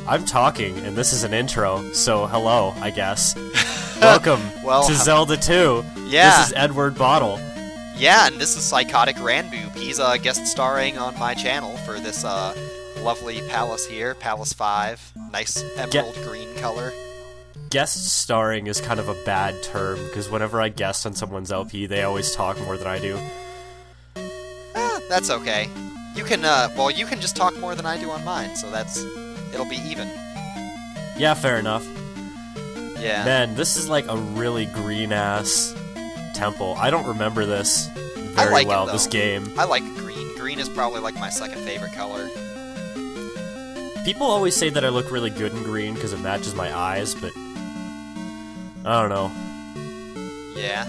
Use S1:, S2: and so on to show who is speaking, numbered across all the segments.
S1: I'm talking, and this is an intro, so hello, I guess. Welcome to Zelda 2.
S2: Yeah.
S1: This is Edward Bottle.
S2: Yeah, and this is PsychoticRanboob. He's guest starring on my channel for this lovely palace here, Palace 5. Nice emerald green color.
S1: Guest starring is kind of a bad term, because whenever I guest on someone's LP, they always talk more than I do.
S2: That's okay. You can, you can just talk more than I do on mine, so it'll be even.
S1: Yeah, fair enough.
S2: Yeah.
S1: Man, this is like a really green-ass temple. I don't remember this very well, this game.
S2: I like green. Green is probably like my second favorite color.
S1: People always say that I look really good in green because it matches my eyes, but I don't know.
S2: Yeah.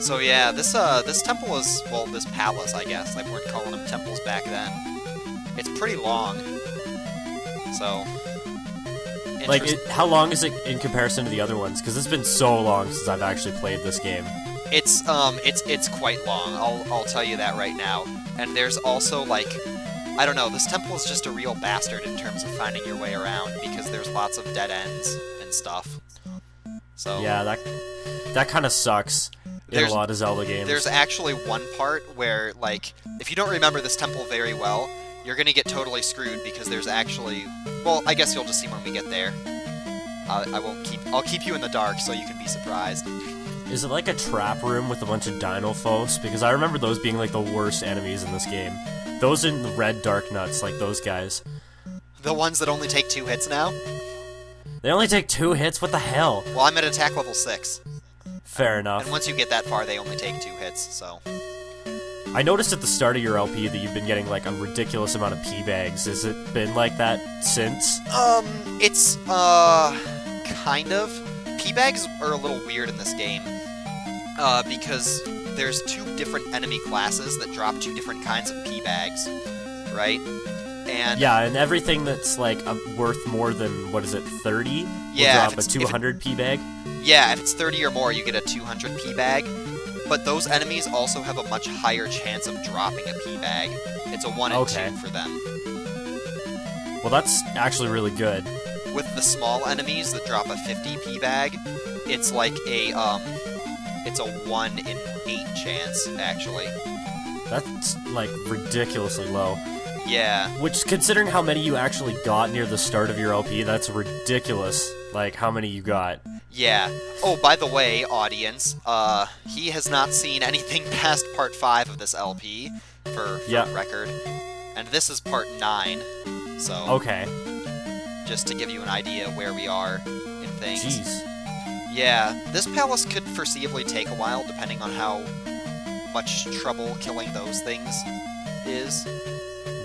S2: So yeah, this temple is, well, this palace, I guess. They weren't calling them temples back then. It's pretty long. So,
S1: like, how long is it in comparison to the other ones? Because it's been so long since I've actually played this game.
S2: It's quite long. I'll tell you that right now. And there's also, like, I don't know, this temple is just a real bastard in terms of finding your way around, because there's lots of dead ends and stuff. So
S1: yeah, that kind of sucks in a lot of Zelda games.
S2: There's actually one part where, like, if you don't remember this temple very well, you're gonna get totally screwed, because there's actually, well, I guess you'll just see when we get there. I'll keep you in the dark so you can be surprised.
S1: Is it like a trap room with a bunch of Dino-Phos? Because I remember those being like the worst enemies in this game. Those in the red dark nuts, like those guys.
S2: The ones that only take 2 hits now?
S1: They only take 2 hits? What the hell?
S2: Well, I'm at attack level 6.
S1: Fair enough.
S2: And once you get that far, they only take 2 hits, so...
S1: I noticed at the start of your LP that you've been getting, like, a ridiculous amount of P-bags. Has it been like that since?
S2: It's, kind of. P-bags are a little weird in this game, because there's 2 different enemy classes that drop 2 different kinds of P-bags, right? And
S1: yeah, and everything that's, like, worth more than, what is it, 30?
S2: Yeah,
S1: will drop a 200 P-bag?
S2: Yeah, if it's 30 or more, you get a 200 P-bag. But those enemies also have a much higher chance of dropping a P-bag. It's a 1 in 2 for them.
S1: Well, that's actually really good.
S2: With the small enemies that drop a 50 P-bag, it's like it's a 1 in 8 chance, actually.
S1: That's, like, ridiculously low.
S2: Yeah.
S1: Which, considering how many you actually got near the start of your LP, that's ridiculous, like, how many you got.
S2: Yeah. Oh, by the way, audience, he has not seen anything past part 5 of this LP, for record. And this is part 9, so...
S1: Okay.
S2: Just to give you an idea where we are in things.
S1: Jeez.
S2: Yeah, this palace could foreseeably take a while, depending on how much trouble killing those things is.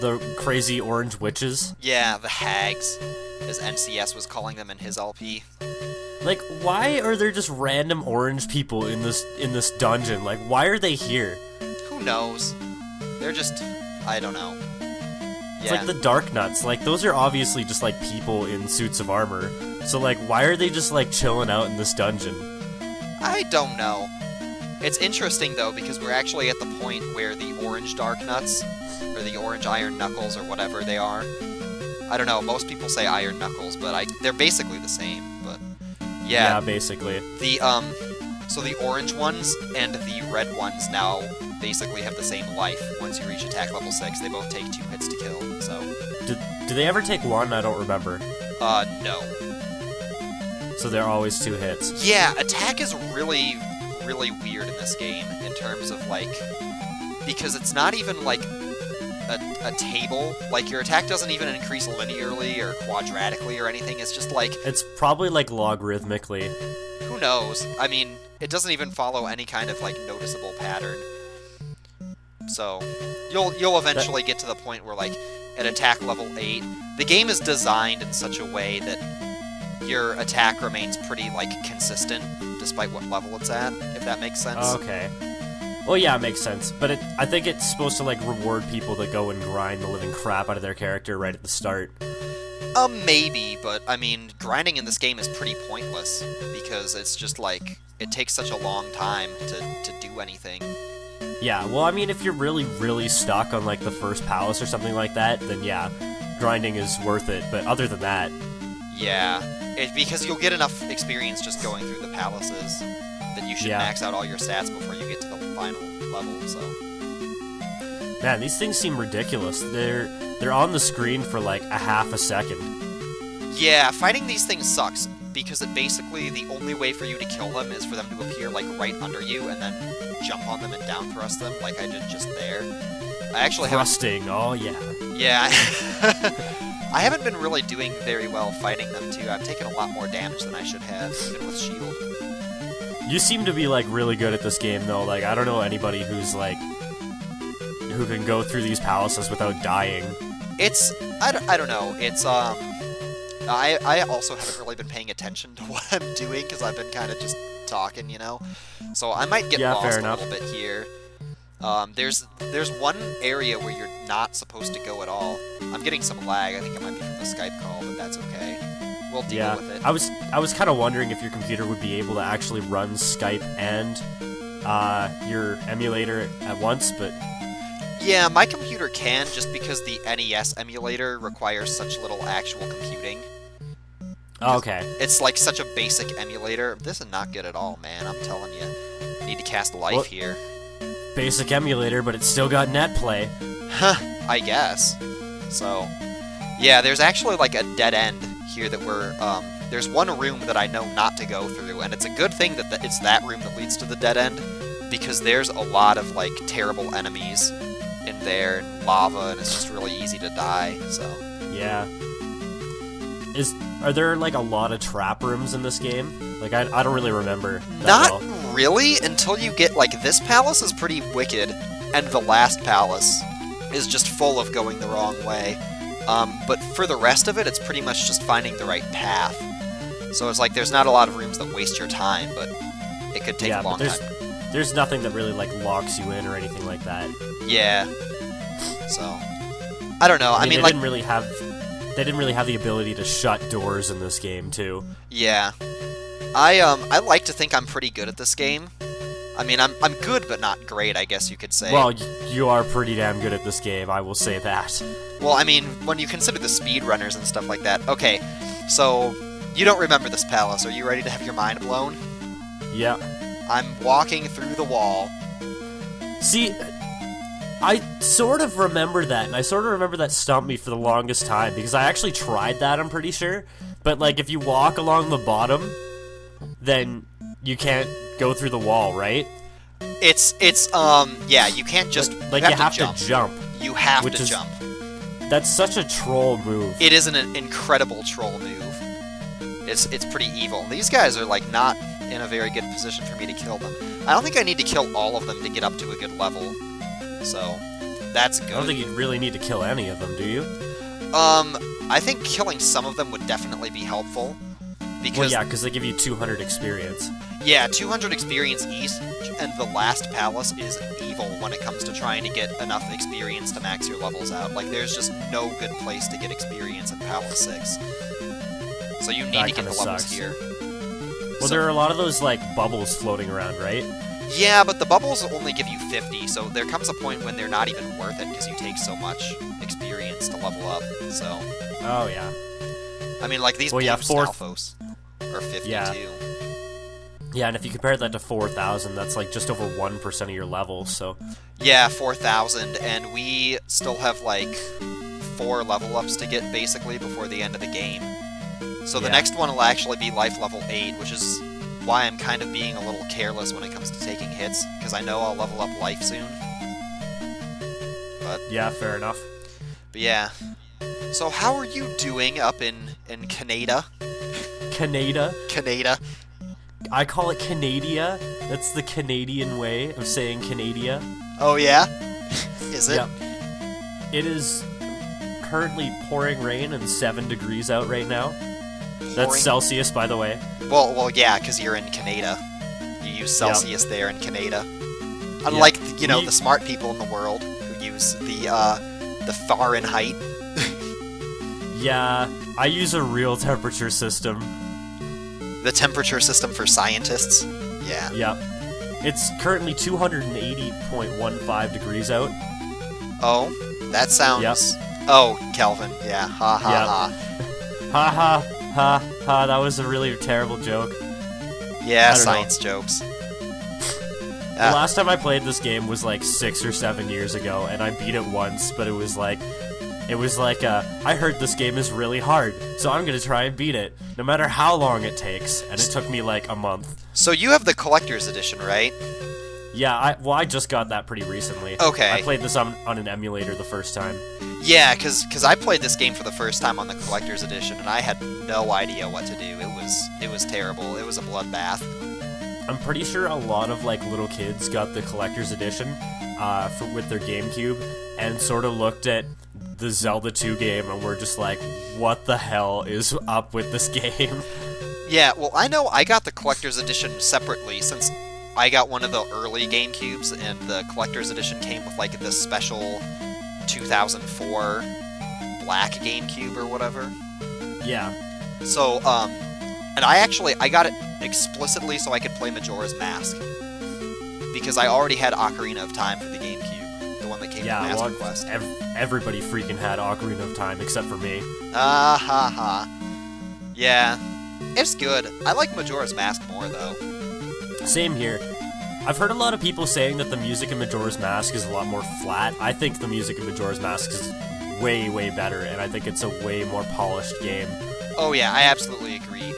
S1: The crazy orange witches?
S2: Yeah, the hags, as NCS was calling them in his LP.
S1: Like, why are there just random orange people in this dungeon? Like, why are they here?
S2: Who knows? They're just... I don't know.
S1: It's like the Dark Nuts. Like, those are obviously just, like, people in suits of armor. So, like, why are they just, like, chilling out in this dungeon?
S2: I don't know. It's interesting, though, because we're actually at the point where the orange Dark Nuts, or the orange Iron Knuckles, or whatever they are. I don't know, most people say Iron Knuckles, but they're basically the same, but... Yeah,
S1: basically.
S2: So the orange ones and the red ones now basically have the same life. Once you reach attack level 6, they both take 2 hits to kill, so...
S1: Do they ever take 1? I don't remember.
S2: No.
S1: So they're always 2 hits.
S2: Yeah, attack is really, really weird in this game, in terms of, like... Because it's not even, like, a table. Like, your attack doesn't even increase linearly or quadratically or anything. It's just, like...
S1: It's probably, like, logarithmically.
S2: Who knows? I mean, it doesn't even follow any kind of, like, noticeable pattern. So, you'll eventually get to the point where, like, at attack level 8, the game is designed in such a way that your attack remains pretty, like, consistent, despite what level it's at, if that makes sense.
S1: Okay. Well, yeah, it makes sense, but I think it's supposed to, like, reward people that go and grind the living crap out of their character right at the start.
S2: Maybe, but, I mean, grinding in this game is pretty pointless, because it's just, like, it takes such a long time to do anything.
S1: Yeah, well, I mean, if you're really, really stuck on, like, the first palace or something like that, then yeah. grinding is worth it, but other than that...
S2: Yeah, because you'll get enough experience just going through the palaces that you should max out all your stats before you get to the final level, so...
S1: Man, these things seem ridiculous. They're on the screen for like a half a second.
S2: Yeah, fighting these things sucks, because it basically, the only way for you to kill them is for them to appear like right under you and then jump on them and down thrust them like I did just there. I actually
S1: Thrusting, oh yeah.
S2: Yeah, I haven't been really doing very well fighting them too. I've taken a lot more damage than I should have, even with shield.
S1: You seem to be like really good at this game though. Like I don't know anybody who's like who can go through these palaces without dying.
S2: It's I don't know. It's I also haven't really been paying attention to what I'm doing because I've been kind of just talking, you know. So I might get lost a little bit here. There's one area where you're not supposed to go at all. I'm getting some lag. I think it might be from the Skype call, but that's okay. We'll deal with it.
S1: I was kind of wondering if your computer would be able to actually run Skype and your emulator at once, but
S2: yeah, my computer can, just because the NES emulator requires such little actual computing.
S1: Oh, okay.
S2: It's like such a basic emulator. This is not good at all, man. I'm telling you. I need to cast life here.
S1: Basic emulator, but it's still got net play.
S2: Huh, I guess. So, yeah, there's actually like a dead end here that we're, there's one room that I know not to go through, and it's a good thing that it's that room that leads to the dead end, because there's a lot of, like, terrible enemies in there, and lava, and it's just really easy to die, so...
S1: Yeah. Are there, like, a lot of trap rooms in this game? Like, I don't really remember that
S2: Not
S1: well.
S2: really, until you get, like, this palace is pretty wicked, and the last palace is just full of going the wrong way. But for the rest of it, it's pretty much just finding the right path. So it's like, there's not a lot of rooms that waste your time, but it could take a long time.
S1: There's nothing that really, like, locks you in or anything like that.
S2: Yeah. So, I don't know. I mean,
S1: they didn't really have the ability to shut doors in this game, too.
S2: Yeah. I like to think I'm pretty good at this game. I mean, I'm good, but not great, I guess you could say.
S1: Well, you are pretty damn good at this game, I will say that.
S2: Well, I mean, when you consider the speedrunners and stuff like that. Okay, so, you don't remember this palace. Are you ready to have your mind blown?
S1: Yeah.
S2: I'm walking through the wall.
S1: See, I sort of remember that, and I sort of remember that stumped me for the longest time, because I actually tried that, I'm pretty sure. But, like, if you walk along the bottom, then you can't go through the wall, right?
S2: Yeah, you can't just...
S1: Like, you have to jump.
S2: You have to jump.
S1: That's such a troll move.
S2: It is an incredible troll move. It's pretty evil. These guys are, like, not in a very good position for me to kill them. I don't think I need to kill all of them to get up to a good level. So, that's good.
S1: I don't think you really need to kill any of them, do you?
S2: I think killing some of them would definitely be helpful. Because,
S1: well, yeah, because they give you 200 experience.
S2: Yeah, 200 experience each, and the last palace is evil when it comes to trying to get enough experience to max your levels out. Like, there's just no good place to get experience in Palace 6. So you need to get the levels here.
S1: Well, there are a lot of those, like, bubbles floating around, right?
S2: Yeah, but the bubbles only give you 50, so there comes a point when they're not even worth it because you take so much experience to level up, so...
S1: Oh, yeah.
S2: I mean, like, these blue Stalfos are 52.
S1: Yeah, and if you compare that to 4,000, that's, like, just over 1% of your level, so...
S2: Yeah, 4,000, and we still have, like, 4 level ups to get, basically, before the end of the game. So the next one will actually be life level 8, which is why I'm kind of being a little careless when it comes to taking hits, because I know I'll level up life soon. But
S1: yeah, fair enough.
S2: But yeah. So how are you doing up in Canada? Canada.
S1: I call it Canadia. That's the Canadian way of saying Canadia.
S2: Oh yeah? Is it?
S1: Yep. It is currently pouring rain and 7 degrees out right now. That's Celsius, by the way.
S2: Well, yeah, because you're in Canada. You use Celsius there in Canada. Unlike, you know, the smart people in the world who use the Fahrenheit.
S1: Yeah, I use a real temperature system.
S2: The temperature system for scientists? Yeah.
S1: Yep. It's currently 280.15 degrees out.
S2: Oh, that sounds Oh, Kelvin. Yeah. Ha ha
S1: Yeah.
S2: ha.
S1: Ha ha ha ha. That was a really terrible joke.
S2: Yeah,
S1: I don't
S2: science jokes.
S1: The last time I played this game was like 6 or 7 years ago, and I beat it once, but it was like, I heard this game is really hard, so I'm gonna try and beat it, no matter how long it takes, and it took me like a month.
S2: So you have the collector's edition, right?
S1: Yeah, I just got that pretty recently.
S2: Okay.
S1: I played this on an emulator the first time.
S2: Yeah, because I played this game for the first time on the collector's edition, and I had no idea what to do. It was terrible. It was a bloodbath.
S1: I'm pretty sure a lot of like little kids got the collector's edition with their GameCube and sort of looked at the Zelda 2 game and were just like, what the hell is up with this game?
S2: Yeah, well, I know I got the collector's edition separately since I got one of the early GameCubes, and the collector's edition came with like the special 2004 black GameCube or whatever.
S1: Yeah.
S2: So, and I got it explicitly so I could play Majora's Mask. Because I already had Ocarina of Time for the GameCube, the one that came with Master Quest.
S1: Everybody freaking had Ocarina of Time except for me.
S2: Ah ha ha. Yeah, it's good. I like Majora's Mask more though.
S1: Same here. I've heard a lot of people saying that the music in Majora's Mask is a lot more flat. I think the music in Majora's Mask is way, way better, and I think it's a way more polished game.
S2: Oh yeah, I absolutely agree.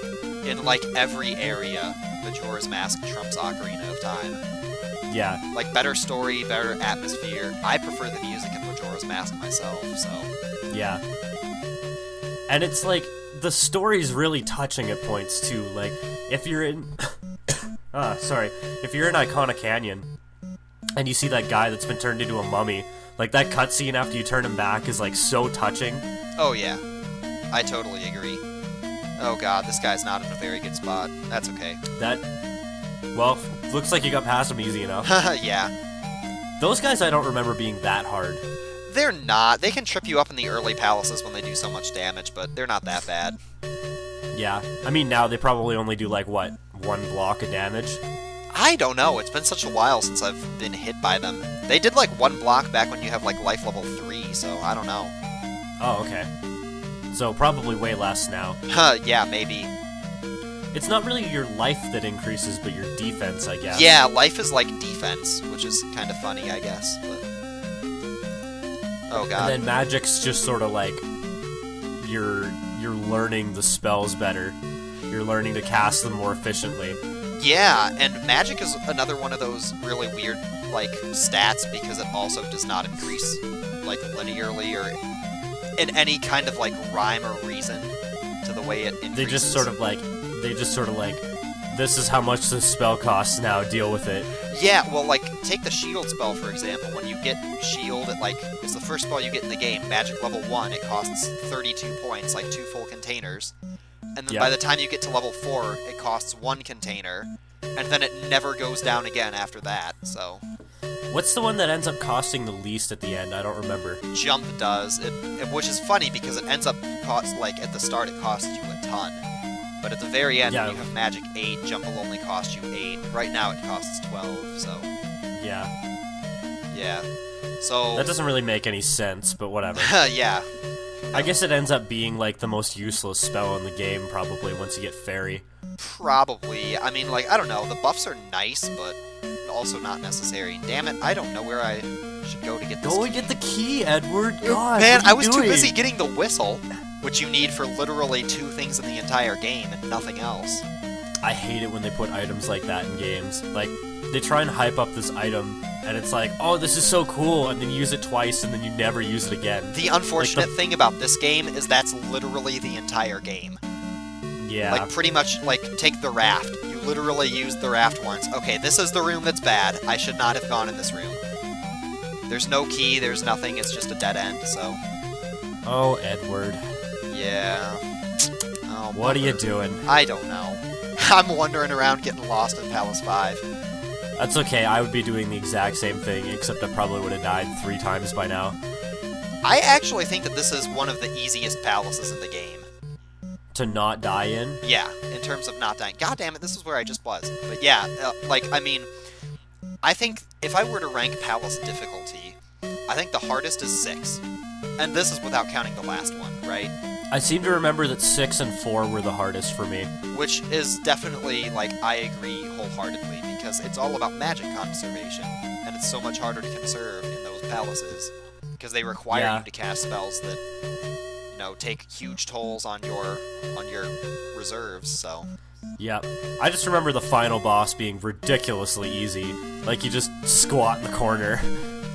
S2: In like every area, Majora's Mask trumps Ocarina of Time.
S1: Yeah.
S2: Like better story, better atmosphere. I prefer the music in Majora's Mask myself, so.
S1: Yeah. And it's like, the story's really touching at points too. Like, if you're in... If you're in Icona Canyon, and you see that guy that's been turned into a mummy, like that cutscene after you turn him back is like so touching.
S2: Oh yeah. I totally agree. Oh god, this guy's not in a very good spot. That's okay.
S1: Well, looks like you got past him easy enough.
S2: Yeah.
S1: Those guys I don't remember being that hard.
S2: They're not. They can trip you up in the early palaces when they do so much damage, but they're not that bad.
S1: Yeah. I mean, now they probably only do like, what, 1 block of damage?
S2: I don't know. It's been such a while since I've been hit by them. They did like 1 block back when you have like life level 3, so I don't know.
S1: Oh, okay. So probably way less now.
S2: Yeah, maybe.
S1: It's not really your life that increases, but your defense, I guess.
S2: Yeah, life is like defense, which is kind of funny, I guess. But... Oh god.
S1: And then magic's just sort of like you're learning the spells better. You're learning to cast them more efficiently.
S2: Yeah, and magic is another one of those really weird like stats because it also does not increase like linearly or in any kind of like rhyme or reason to the way it increases.
S1: They just sort of like this is how much this spell costs now, deal with it.
S2: Yeah, well, like, take the shield spell, for example. When you get shield, it's the first spell you get in the game, magic level 1, it costs 32 points, like 2 full containers. And then by the time you get to level 4, it costs 1 container, and then it never goes down again after that, so...
S1: What's the one that ends up costing the least at the end? I don't remember.
S2: Jump does, which is funny, because it ends up, at the start it costs you a ton. But at the very end, when you have Magic 8, Jump will only cost you 8. Right now it costs 12, so...
S1: Yeah.
S2: Yeah. So...
S1: That doesn't really make any sense, but whatever.
S2: Yeah.
S1: I guess it ends up being, like, the most useless spell in the game, probably, once you get Fairy.
S2: Probably. I mean, like, I don't know. The buffs are nice, but also not necessary. Damn it, I don't know where I should go to get this
S1: Go
S2: key.
S1: and get the key, Edward! God,
S2: Man, I was
S1: doing?
S2: too busy getting the whistle, which you need for literally 2 things in the entire game and nothing else.
S1: I hate it when they put items like that in games. Like, they try and hype up this item, and it's like, oh, this is so cool, and then you use it twice, and then you never use it again.
S2: The unfortunate thing about this game is that's literally the entire game.
S1: Yeah.
S2: Like, pretty much, like, take the raft. You literally used the raft once. Okay, this is the room that's bad. I should not have gone in this room. There's no key, there's nothing, it's just a dead end, so...
S1: Oh, Edward.
S2: Yeah. Oh,
S1: what are you doing?
S2: I don't know. I'm wandering around getting lost in Palace 5.
S1: That's okay, I would be doing the exact same thing, except I probably would have died 3 times by now.
S2: I actually think that this is one of the easiest palaces in the game.
S1: To not die in?
S2: Yeah, in terms of not dying. God damn it, this is where I just was. But yeah, I mean, I think if I were to rank palace difficulty, I think the hardest is 6. And this is without counting the last one, right?
S1: I seem to remember that 6 and 4 were the hardest for me.
S2: Which is definitely, like, I agree wholeheartedly, because it's all about magic conservation, and it's so much harder to conserve in those palaces, because they require you to cast spells that, you know, take huge tolls on your reserves, so...
S1: Yep. I just remember the final boss being ridiculously easy. Like, you just squat in the corner.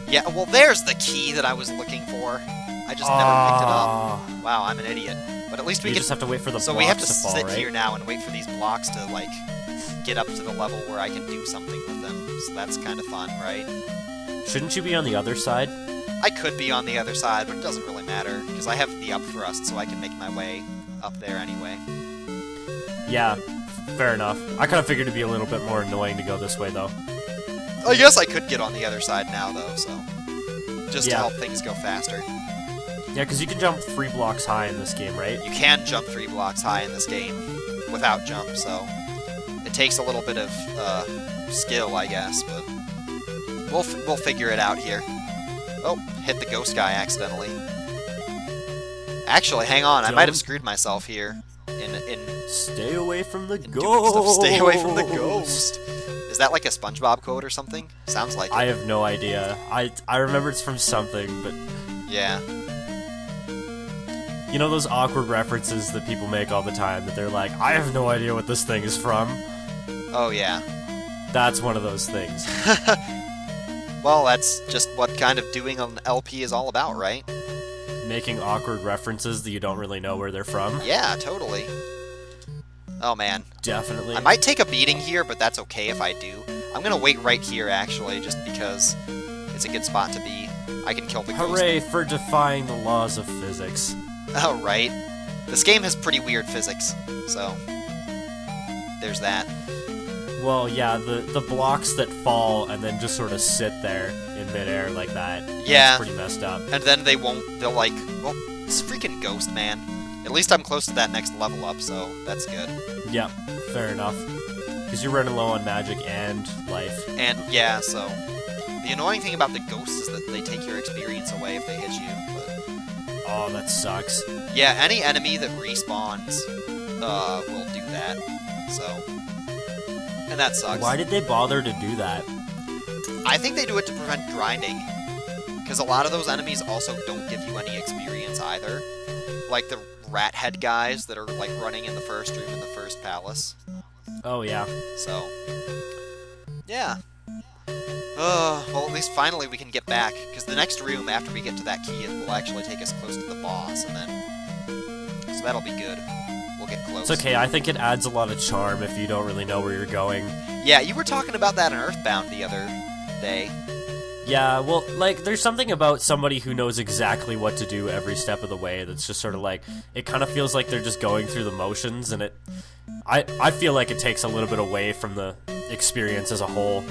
S2: Yeah, well, there's the key that I was looking for. I just never picked it up. Wow, I'm an idiot. But at least we
S1: just have to wait for the
S2: so
S1: blocks
S2: we have to
S1: to fall,
S2: sit
S1: right?
S2: here now and wait for these blocks to, like, get up to the level where I can do something with them. So that's kind of fun, right?
S1: Shouldn't you be on the other side?
S2: I could be on the other side, but it doesn't really matter, because I have the up thrust, so I can make my way up there anyway.
S1: Yeah, fair enough. I kind of figured it'd be a little bit more annoying to go this way, though.
S2: I guess I could get on the other side now, though, so... Just to help things go faster.
S1: Yeah, because you can jump 3 blocks high in this game, right?
S2: You can jump 3 blocks high in this game without jump, so... It takes a little bit of skill, I guess, but... We'll figure it out here. Oh, hit the ghost guy accidentally. Actually, hang on, I might have screwed myself here.
S1: Stay away from the ghost!
S2: Stay away from the ghost! Is that like a SpongeBob quote or something? Sounds like it.
S1: I have no idea. I remember it's from something, but...
S2: Yeah.
S1: You know those awkward references that people make all the time, that they're like, I have no idea what this thing is from?
S2: Oh, yeah.
S1: That's one of those things.
S2: Well, that's just what kind of doing an LP is all about, right?
S1: Making awkward references that you don't really know where they're from.
S2: Yeah, totally. Oh, man.
S1: Definitely.
S2: I might take a beating here, but that's okay if I do. I'm gonna wait right here, actually, just because it's a good spot to be. I can kill the ghost.
S1: Hooray for defying the laws of physics.
S2: Oh, right. This game has pretty weird physics, so... There's that.
S1: Well, yeah, the blocks that fall and then just sort of sit there in midair like that.
S2: Yeah.
S1: It's pretty messed up.
S2: And then they'll like... Well, it's freaking ghost, man. At least I'm close to that next level up, so that's good.
S1: Yep, fair enough. Because you're running low on magic and life.
S2: And, yeah, so... The annoying thing about the ghosts is that they take your experience away if they hit you, but...
S1: Oh, that sucks.
S2: Yeah, any enemy that respawns will do that, so... And that sucks.
S1: Why did they bother to do that?
S2: I think they do it to prevent grinding, because a lot of those enemies also don't give you any experience either. Like the rat head guys that are like running in the first room in the first palace.
S1: Oh, yeah.
S2: So, yeah. Well, at least finally we can get back, because the next room after we get to that key will actually take us close to the boss, and then... So that'll be good. We'll get close.
S1: It's okay, I think it adds a lot of charm if you don't really know where you're going.
S2: Yeah, you were talking about that in Earthbound the other day.
S1: Yeah, well, like, there's something about somebody who knows exactly what to do every step of the way that's just sort of like, it kind of feels like they're just going through the motions, and I feel like it takes a little bit away from the experience as a whole.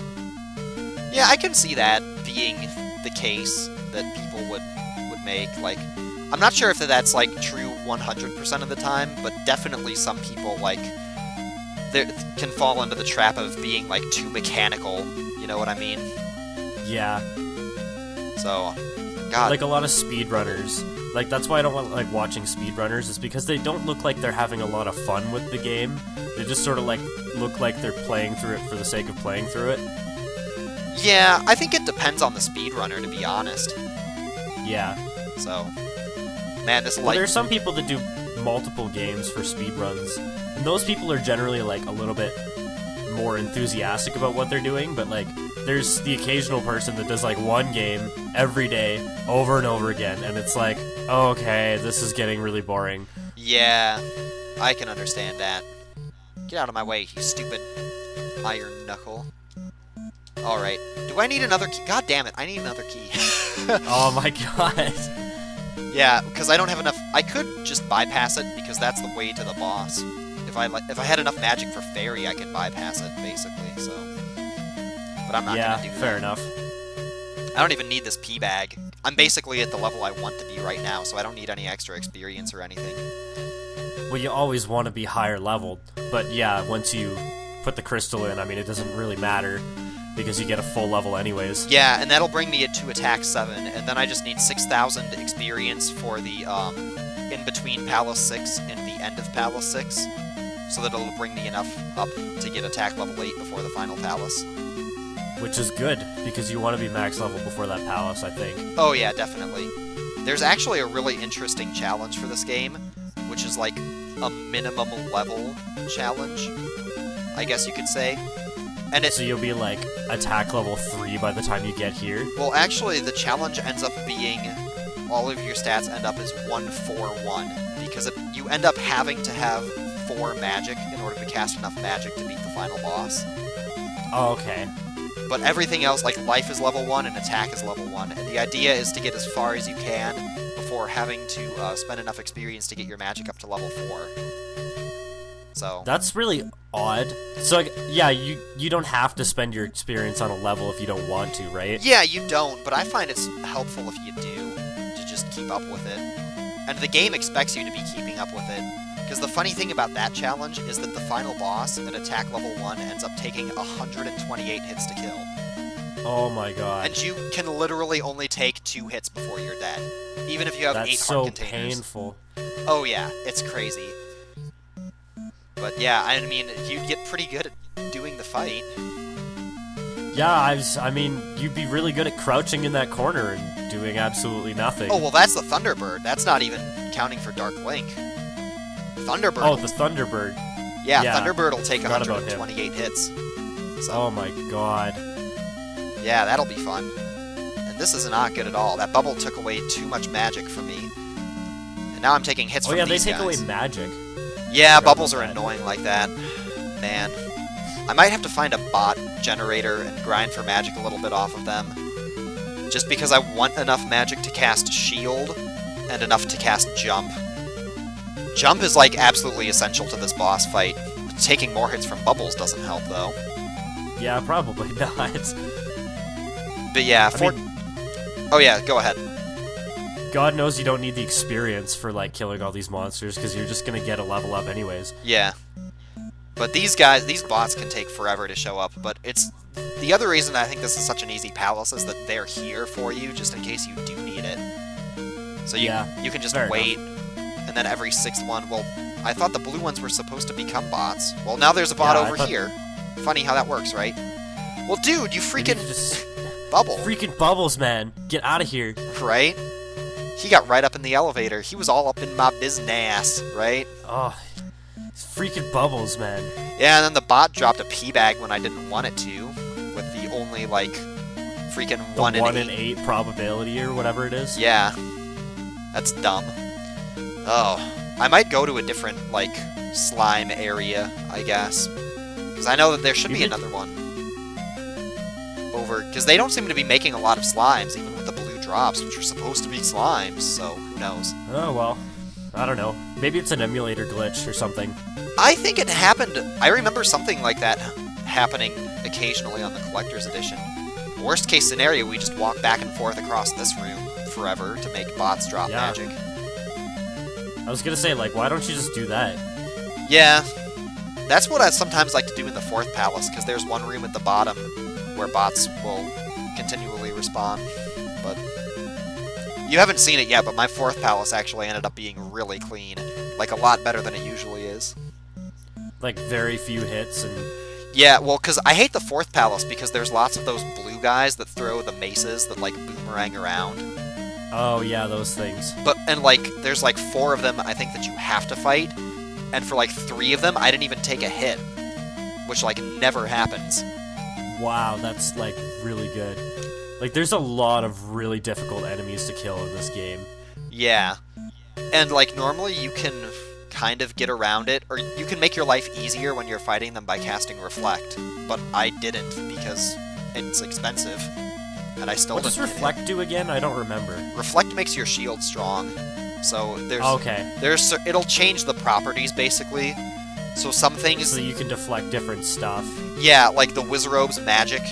S2: Yeah, I can see that being the case that people would make. Like, I'm not sure if that's, like, true 100% of the time, but definitely some people, like, can fall into the trap of being, like, too mechanical, you know what I mean?
S1: Yeah.
S2: So, God.
S1: Like a lot of speedrunners. Like, that's why I don't like watching speedrunners, is because they don't look like they're having a lot of fun with the game. They just sort of, like, look like they're playing through it for the sake of playing through it.
S2: Yeah, I think it depends on the speedrunner, to be honest.
S1: Yeah.
S2: So, man, this
S1: Well, there's some people that do multiple games for speedruns, and those people are generally, like, a little bit more enthusiastic about what they're doing, but, like, there's the occasional person that does, like, one game every day, over and over again, and it's like, oh, okay, this is getting really boring.
S2: Yeah, I can understand that. Get out of my way, you stupid iron knuckle. Alright, do I need another key? God damn it, I need another key.
S1: Oh my god.
S2: Yeah, because I don't have enough... I could just bypass it, because that's the way to the boss. If I had enough magic for fairy, I could bypass it, basically, so... But I'm not gonna do that.
S1: Yeah, fair enough.
S2: I don't even need this pea bag. I'm basically at the level I want to be right now, so I don't need any extra experience or anything.
S1: Well, you always want to be higher leveled, but yeah, once you put the crystal in, I mean, it doesn't really matter. because you get a full level anyways.
S2: Yeah, and that'll bring me to attack 7, and then I just need 6,000 experience for the in between Palace 6 and the end of Palace 6, so that it'll bring me enough up to get attack level 8 before the final Palace.
S1: Which is good, because you want to be max level before that Palace, I think.
S2: Oh yeah, definitely. There's actually a really interesting challenge for this game, which is like a minimum level challenge, I guess you could say. And
S1: So you'll be like attack level 3 by the time you get here?
S2: Well, actually, the challenge ends up being all of your stats end up as 1-4-1, because you end up having to have 4 magic in order to cast enough magic to beat the final boss.
S1: Oh, okay.
S2: But everything else, like life is level 1 and attack is level 1, and the idea is to get as far as you can before having to spend enough experience to get your magic up to level 4. So
S1: That's really odd. So, like, yeah, you don't have to spend your experience on a level if you don't want to, right?
S2: yeah, you don't, but I find it's helpful if you do, to just keep up with it. And the game expects you to be keeping up with it. Because the funny thing about that challenge is that the final boss at attack level 1 ends up taking 128 hits to kill.
S1: Oh my god.
S2: And you can literally only take 2 hits before you're dead. Even if you have 8
S1: That's
S2: heart
S1: so
S2: containers.
S1: painful.
S2: Oh yeah, it's crazy. But yeah, I mean, you'd get pretty good at doing the fight.
S1: Yeah, I mean, you'd be really good at crouching in that corner and doing absolutely nothing.
S2: Oh, well, that's the Thunderbird. That's not even counting for Dark Link. Thunderbird.
S1: Oh, the Thunderbird.
S2: Yeah,
S1: yeah,
S2: Thunderbird will take
S1: forgot about him.
S2: 128 hits. So,
S1: Oh my god.
S2: yeah, that'll be fun. And this is not good at all. That bubble took away too much magic from me. And now I'm taking hits
S1: Oh
S2: from
S1: yeah, they
S2: these
S1: take
S2: guys.
S1: away magic.
S2: Yeah,
S1: Forgot
S2: bubbles
S1: about
S2: are
S1: that.
S2: annoying like that. Man. I might have to find a bot generator and grind for magic a little bit off of them. Just because I want enough magic to cast Shield and enough to cast Jump. Jump is like absolutely essential to this boss fight. Taking more hits from bubbles doesn't help though.
S1: Yeah, probably not.
S2: But yeah, Oh yeah, go ahead.
S1: God knows you don't need the experience for, like, killing all these monsters, because you're just gonna get a level up anyways.
S2: Yeah. But these bots can take forever to show up, but it's... The other reason I think this is such an easy palace is that they're here for you, just in case you do need it. So you can just
S1: fair
S2: wait, and then every 6th one... Well, I thought the blue ones were supposed to become bots. Well, now there's a bot
S1: Yeah, I
S2: over
S1: thought-
S2: here. Funny how that works, right? Well, dude, you
S1: Maybe
S2: freaking...
S1: just
S2: Bubble,
S1: freaking bubbles, man. Get out of here.
S2: right? He got right up in the elevator. He was all up in my business, right?
S1: Oh, freaking bubbles, man.
S2: Yeah, and then the bot dropped a pee bag when I didn't want it to, with the only, like, freaking
S1: The
S2: 1 in
S1: 1
S2: 8.
S1: in 8 probability or whatever it is.
S2: Yeah. That's dumb. Oh. I might go to a different, like, slime area, I guess. Because I know that there should be another one. Over, because they don't seem to be making a lot of slimes, even with the blue drops, which are supposed to be slimes, so who knows.
S1: Oh, well. I don't know. Maybe it's an emulator glitch or something.
S2: I think it happened. I remember something like that happening occasionally on the Collector's Edition. Worst case scenario, we just walk back and forth across this room forever to make bots drop
S1: Yeah.
S2: magic.
S1: I was gonna say, like, why don't you just do that?
S2: Yeah, that's what I sometimes like to do in the 4th Palace, because there's one room at the bottom where bots will continually respawn. But you haven't seen it yet, but my 4th Palace actually ended up being really clean. Like, a lot better than it usually is.
S1: Like, very few hits and...
S2: Yeah, well, because I hate the 4th Palace because there's lots of those blue guys that throw the maces that, like, boomerang around.
S1: Oh, yeah, those things.
S2: And, like, there's, like, 4 of them, I think, that you have to fight. And for, like, 3 of them, I didn't even take a hit. Which, like, never happens.
S1: Wow, that's, like, really good. Like, there's a lot of really difficult enemies to kill in this game.
S2: Yeah. And, like, normally you can kind of get around it, or you can make your life easier when you're fighting them by casting Reflect. But I didn't, because it's expensive. And I still
S1: What does
S2: didn't get
S1: Reflect do again? I don't remember.
S2: it. Reflect makes your shield strong. So there's...
S1: Okay.
S2: It'll change the properties, basically. So some things...
S1: So you can deflect different stuff.
S2: Yeah, like the Wizardrobe's magic,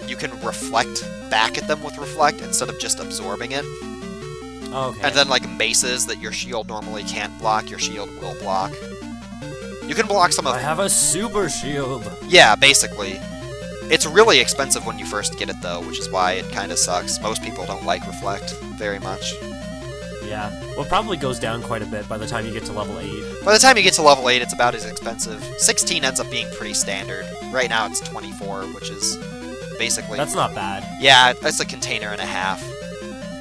S2: you can reflect back at them with Reflect instead of just absorbing it.
S1: Okay.
S2: And then, like, maces that your shield normally can't block, your shield will block. You can block some of...
S1: I have a super shield.
S2: Yeah, basically. It's really expensive when you first get it, though, which is why it kind of sucks. Most people don't like Reflect very much.
S1: Yeah, well, it probably goes down quite a bit by the time you get to level 8.
S2: By the time you get to level 8, it's about as expensive. 16 ends up being pretty standard. Right now it's 24, which is basically...
S1: That's not bad.
S2: Yeah, that's a container and a half.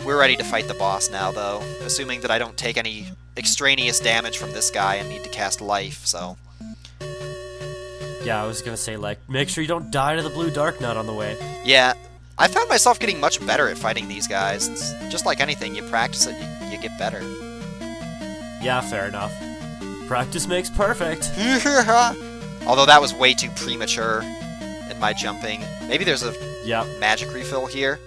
S2: We're ready to fight the boss now, though, assuming that I don't take any extraneous damage from this guy and need to cast Life, so...
S1: Yeah, I was gonna say, like, make sure you don't die to the blue dark nut on the way.
S2: Yeah, I found myself getting much better at fighting these guys. It's just like anything, you practice it, you get better.
S1: Yeah, fair enough. Practice makes perfect.
S2: Although that was way too premature in my jumping. Maybe there's a magic refill here.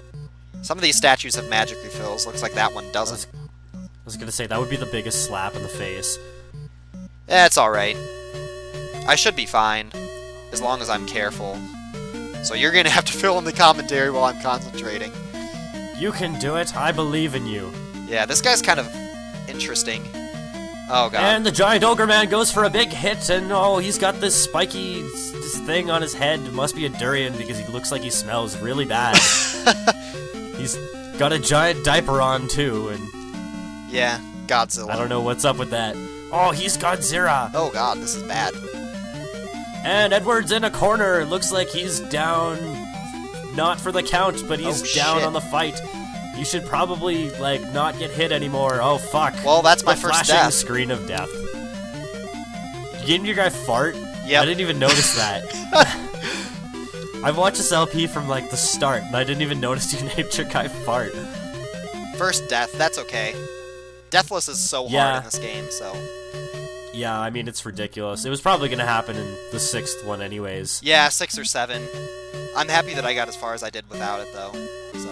S2: Some of these statues have magic refills. Looks like that one doesn't.
S1: I was gonna say, that would be the biggest slap in the face.
S2: Eh, it's alright. I should be fine, as long as I'm careful. So you're gonna have to fill in the commentary while I'm concentrating.
S1: You can do it. I believe in you.
S2: Yeah, this guy's kind of interesting. Oh, God.
S1: And the giant ogre man goes for a big hit, and oh, he's got this spiky this thing on his head. It must be a Durian because he looks like he smells really bad. He's got a giant diaper on, too, and...
S2: Yeah, Godzilla.
S1: I don't know what's up with that. Oh, he's Godzilla.
S2: Oh, God, this is bad.
S1: And Edward's in a corner. Looks like he's down, not for the count, but he's down on the fight. You should probably, like, not get hit anymore. Oh, fuck.
S2: Well, that's my first
S1: flashing
S2: death.
S1: Screen of death. You gave your guy fart?
S2: Yep.
S1: I didn't even notice that. I've watched this LP from, like, the start, and I didn't even notice you named your guy Fart.
S2: First death, that's okay. Deathless is so hard in this game, so...
S1: Yeah, I mean, it's ridiculous. It was probably going to happen in the 6th one anyways.
S2: Yeah, 6 or 7. I'm happy that I got as far as I did without it, though. So...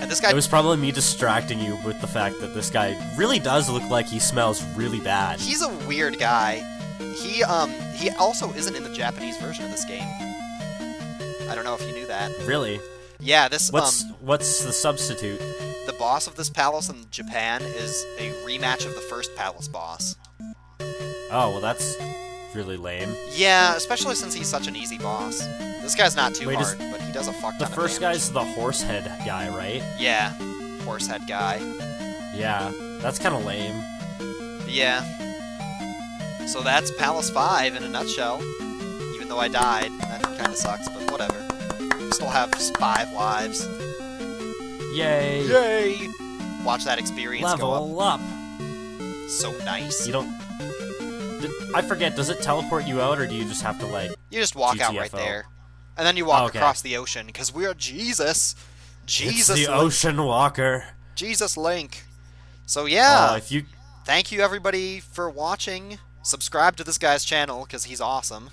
S2: And this guy...
S1: It was probably me distracting you with the fact that this guy really does look like he smells really bad.
S2: He's a weird guy. He also isn't in the Japanese version of this game. I don't know if you knew that.
S1: Really?
S2: Yeah, this,
S1: What's the substitute?
S2: The boss of this palace in Japan is a rematch of the first palace boss.
S1: Oh, well, that's really lame.
S2: Yeah, especially since he's such an easy boss. This guy's not too hard, but he does a fuck ton of damage.
S1: The first guy's the horsehead guy, right?
S2: Yeah, horsehead guy.
S1: Yeah, that's kind of lame.
S2: Yeah. So that's Palace 5 in a nutshell. Even though I died, that kind of sucks, but whatever. Still have 5 lives.
S1: Yay!
S2: Yay! Watch that experience
S1: Level
S2: go up.
S1: up.
S2: So nice.
S1: You don't... I forget, does it teleport you out, or do you just have to, like...
S2: You just walk out right there. And then you walk across the ocean, because we are Jesus. Jesus
S1: It's the Ocean Walker.
S2: Jesus Link. So yeah,
S1: if you...
S2: thank you everybody for watching. Subscribe to this guy's channel, because he's awesome.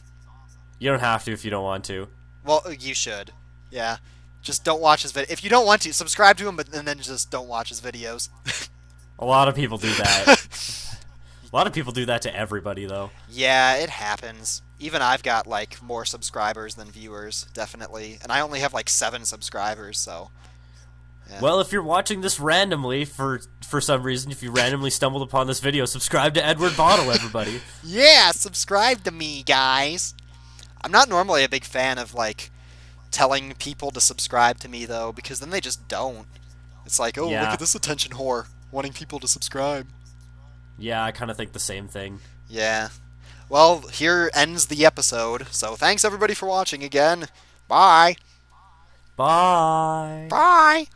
S1: You don't have to if you don't want to.
S2: Well, you should. Yeah. Just don't watch his video. If you don't want to, subscribe to him, and then just don't watch his videos.
S1: A lot of people do that. A lot of people do that to everybody, though.
S2: Yeah, it happens. Even I've got, like, more subscribers than viewers, definitely. And I only have, like, 7 subscribers, so... Yeah.
S1: Well, if you're watching this randomly, for some reason, if you randomly stumbled upon this video, subscribe to Edward Bottle, everybody.
S2: Yeah, subscribe to me, guys! I'm not normally a big fan of, like, telling people to subscribe to me, though, because then they just don't. It's like, oh, look at this attention whore, wanting people to subscribe.
S1: Yeah, I kind of think the same thing.
S2: Yeah. Well, here ends the episode, so thanks everybody for watching again. Bye!
S1: Bye!
S2: Bye!